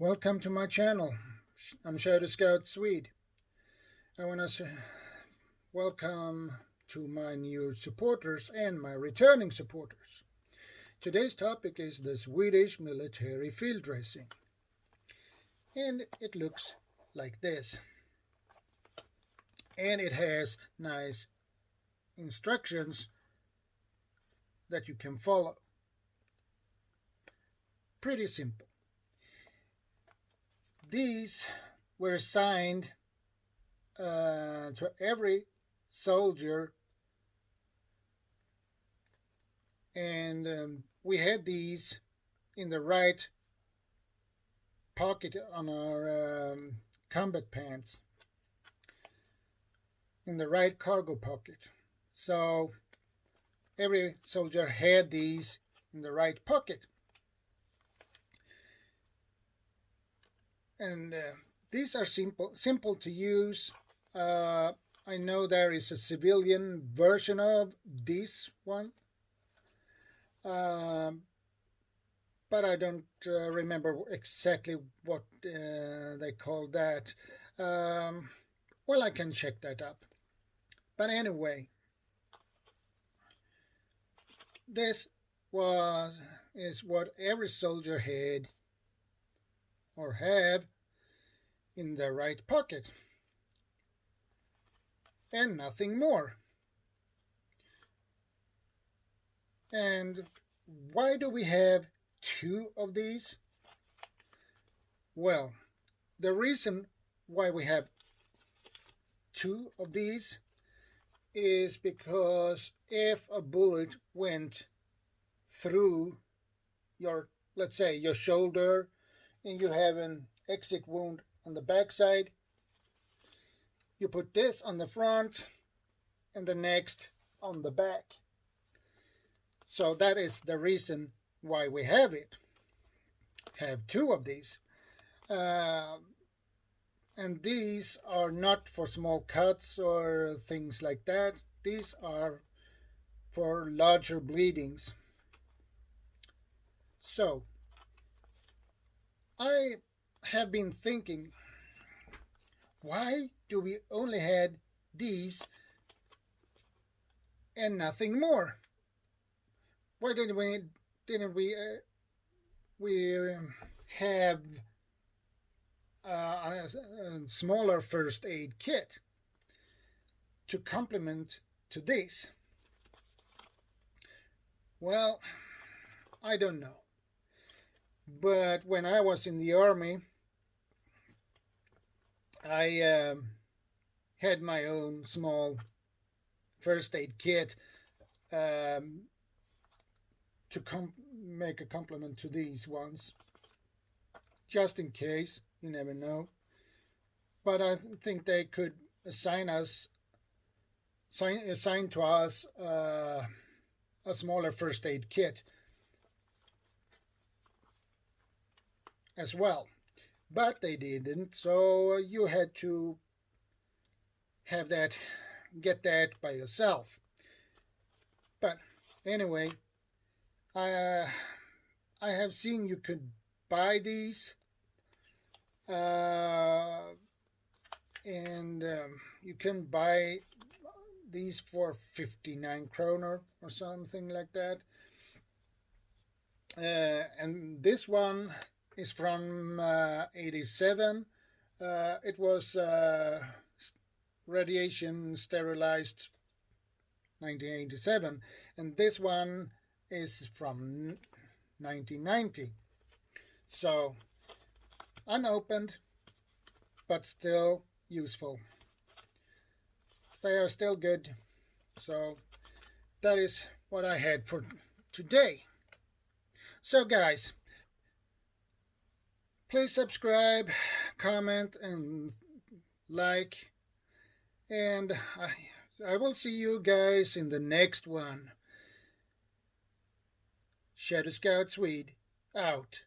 Welcome to my channel. I'm ShadowScoutSwede. I want to say welcome to my new supporters and my returning supporters. Today's topic is the Swedish military field dressing. And it looks like this. And it has nice instructions that you can follow. Pretty simple. These were assigned to every soldier, and we had these in the right pocket on our combat pants, in the right cargo pocket. So every soldier had these in the right pocket. And these are simple to use. I know there is a civilian version of this one, but I don't remember exactly what they call that. Well, I can check that up. But anyway, this is what every soldier had or have in their right pocket, and nothing more. And why do we have two of these? Well, the reason why we have two of these is because if a bullet went through your, let's say, your shoulder, and you have an exit wound on the back side, you put this on the front and the next on the back. So that is the reason why we have two of these. And these are not for small cuts or things like that. These are for larger bleedings. So I have been thinking, why do we only had these and nothing more? Why didn't we have a smaller first aid kit to complement to this? Well, I don't know. But when I was in the army, I had my own small first aid kit to make a complement to these ones, just in case. You never know. But I think they could assign to us a smaller first aid kit as well, but they didn't, so you had to get that by yourself. But anyway, I have seen you could buy these, and you can buy these for 59 kronor or something like that, and this one is from 87. It was radiation sterilized 1987, and this one is from 1990. So unopened, but still useful. They are still good. So that is what I had for today. So guys, please subscribe, comment, and like. And I will see you guys in the next one. ShadowScoutSwede out.